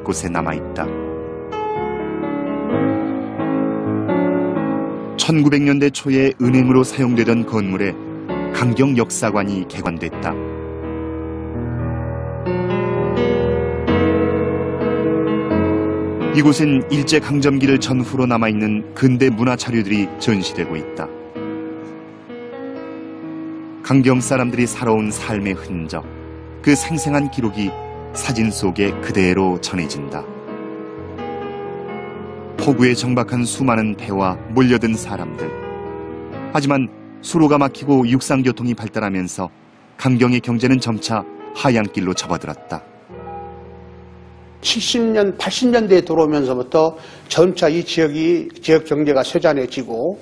곳곳에 남아있다. 1900년대 초에 은행으로 사용되던 건물에 강경 역사관이 개관됐다. 이곳은 일제강점기를 전후로 남아있는 근대 문화 자료들이 전시되고 있다. 강경 사람들이 살아온 삶의 흔적, 그 생생한 기록이 사진 속에 그대로 전해진다. 포구에 정박한 수많은 배와 몰려든 사람들. 하지만 수로가 막히고 육상교통이 발달하면서 강경의 경제는 점차 하향길로 접어들었다. 70년, 80년대에 들어오면서부터 점차 이 지역 경제가 쇠잔해지고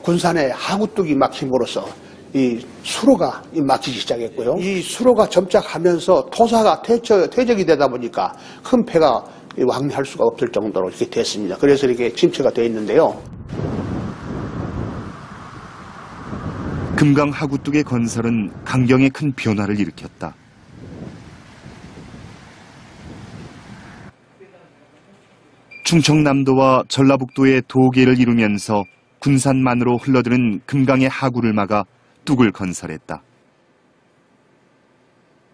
군산의 하구뚝이 막힘으로써 이 수로가 막히기 시작했고요. 이 수로가 점착하면서 토사가 퇴적이 되다 보니까 큰 배가 왕래할 수가 없을 정도로 이렇게 됐습니다. 그래서 이렇게 침체가 되어 있는데요. 금강 하구뚝의 건설은 강경에 큰 변화를 일으켰다. 충청남도와 전라북도의 도계를 이루면서 군산만으로 흘러드는 금강의 하구를 막아 뚝을 건설했다.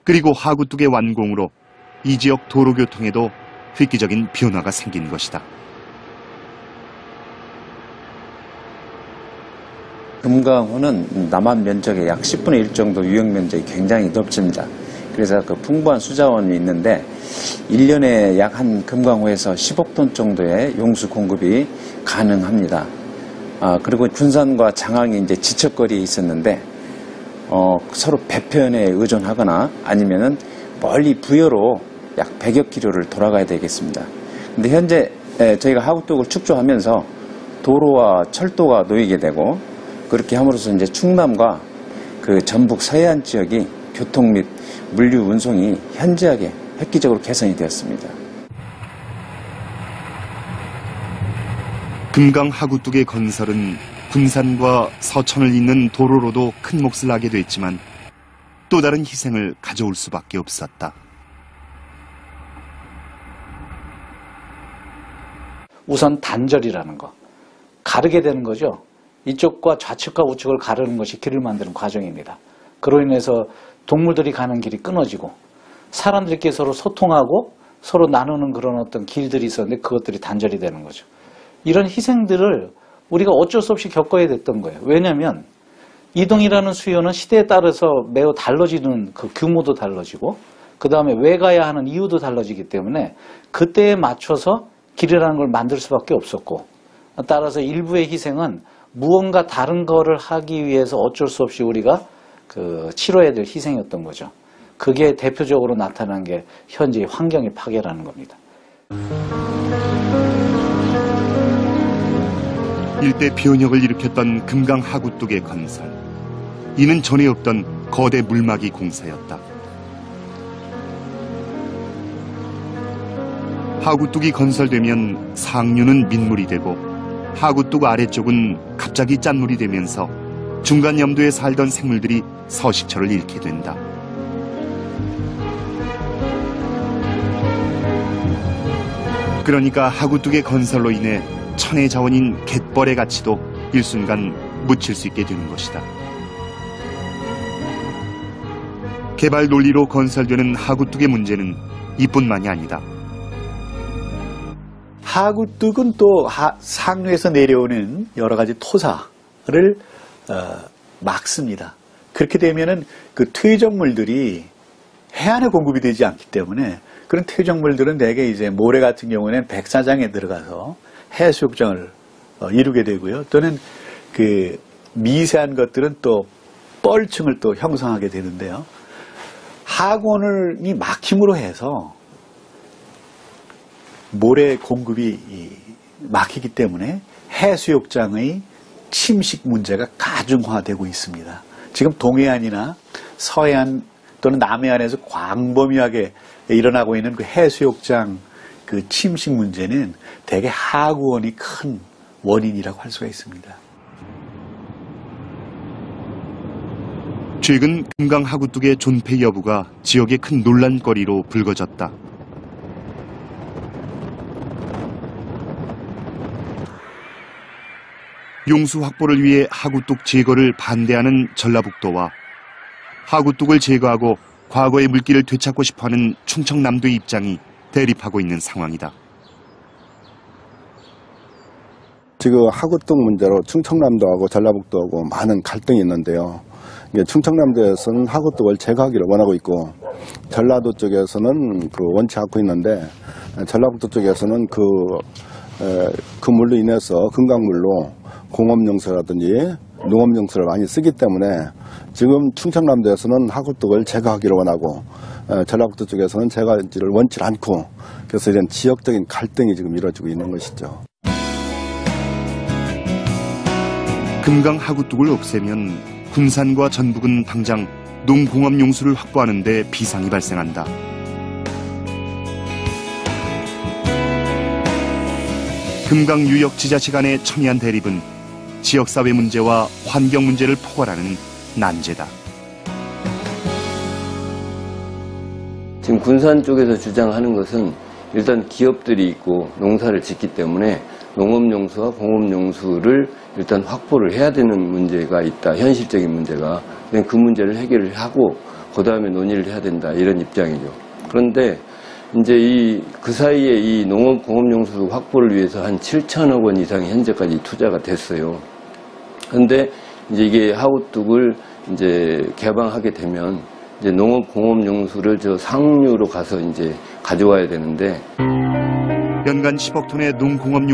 그리고 하구뚝의 완공으로 이 지역 도로교통에도 획기적인 변화가 생긴 것이다. 금강호는 남한 면적의 약 10분의 1 정도 유역 면적이 굉장히 넓습니다. 그래서 그 풍부한 수자원이 있는데 1년에 약 한 금강호에서 10억 톤 정도의 용수 공급이 가능합니다. 그리고 군산과 장항이 이제 지척거리에 있었는데 서로 배편에 의존하거나 아니면은 멀리 부여로 약 100여 킬로를 돌아가야 되겠습니다. 근데 현재 저희가 하구뚝을 축조하면서 도로와 철도가 놓이게 되고 그렇게 함으로써 이제 충남과 그 전북 서해안 지역이 교통 및 물류 운송이 현저하게 획기적으로 개선이 되었습니다. 금강 하구뚝의 건설은 군산과 서천을 잇는 도로로도 큰 몫을 하게 됐지만 또 다른 희생을 가져올 수밖에 없었다. 우선 단절이라는 거. 가르게 되는 거죠. 이쪽과 좌측과 우측을 가르는 것이 길을 만드는 과정입니다. 그로 인해서 동물들이 가는 길이 끊어지고 사람들끼리 서로 소통하고 서로 나누는 그런 어떤 길들이 있었는데 그것들이 단절이 되는 거죠. 이런 희생들을 우리가 어쩔 수 없이 겪어야 됐던 거예요. 왜냐하면 이동이라는 수요는 시대에 따라서 매우 달라지는 그 규모도 달라지고 그 다음에 왜 가야 하는 이유도 달라지기 때문에 그때에 맞춰서 길이라는 걸 만들 수밖에 없었고 따라서 일부의 희생은 무언가 다른 거를 하기 위해서 어쩔 수 없이 우리가 치러야 될 희생이었던 거죠. 그게 대표적으로 나타난 게 현재의 환경의 파괴라는 겁니다. 일대 변혁을 일으켰던 금강 하구뚝의 건설. 이는 전에 없던 거대 물막이 공사였다. 하구뚝이 건설되면 상류는 민물이 되고 하구뚝 아래쪽은 갑자기 짠물이 되면서 중간 염도에 살던 생물들이 서식처를 잃게 된다. 그러니까 하구뚝의 건설로 인해 천의 자원인 갯벌의 가치도 일순간 묻힐 수 있게 되는 것이다. 개발 논리로 건설되는 하구뚝의 문제는 이뿐만이 아니다. 하구뚝은 또 상류에서 내려오는 여러 가지 토사를 막습니다. 그렇게 되면은 그 퇴적물들이 해안에 공급이 되지 않기 때문에 그런 퇴적물들은 대개 이제 모래 같은 경우에는 백사장에 들어가서 해수욕장을 이루게 되고요. 또는 그 미세한 것들은 또 뻘층을 또 형성하게 되는데요. 하구원이 막힘으로 해서 모래 공급이 막히기 때문에 해수욕장의 침식 문제가 가중화되고 있습니다. 지금 동해안이나 서해안 또는 남해안에서 광범위하게 일어나고 있는 그 해수욕장 그 침식 문제는 대개 하구원이 큰 원인이라고 할 수가 있습니다. 최근 금강 하구뚝의 존폐 여부가 지역의 큰 논란거리로 불거졌다. 용수 확보를 위해 하구뚝 제거를 반대하는 전라북도와 하구뚝을 제거하고 과거의 물길을 되찾고 싶어하는 충청남도의 입장이 대립하고 있는 상황이다. 지금 하구뚝 문제로 충청남도하고 전라북도하고 많은 갈등이 있는데요. 충청남도에서는 하구뚝을 제거하기를 원하고 있고 전라도 쪽에서는 원치 않고 있는데 전라북도 쪽에서는 그 물로 인해서 금강물로 공업용수라든지 농업용수를 많이 쓰기 때문에 지금 충청남도에서는 하구뚝을 제거하기를 원하고 전라북도 쪽에서는 제거하기를 원치 않고 그래서 이런 지역적인 갈등이 지금 이루어지고 있는 것이죠. 금강 하구뚝을 없애면 군산과 전북은 당장 농공업용수를 확보하는 데 비상이 발생한다. 금강 유역 지자체 간의 첨예한 대립은 지역사회 문제와 환경 문제를 포괄하는 난제다. 지금 군산 쪽에서 주장하는 것은 일단 기업들이 있고 농사를 짓기 때문에 농업용수와 공업용수를 일단 확보를 해야 되는 문제가 있다. 현실적인 문제가. 그 문제를 해결을 하고 그 다음에 논의를 해야 된다. 이런 입장이죠. 그런데 이제 그 사이에 이 농업 공업용수 확보를 위해서 한 7천억 원 이상이 현재까지 투자가 됐어요. 그런데 이제 이게 하구뚝을 이제 개방하게 되면 이제 농업 공업용수를 저 상류로 가서 이제 가져와야 되는데 연간 10억 톤의 농공업용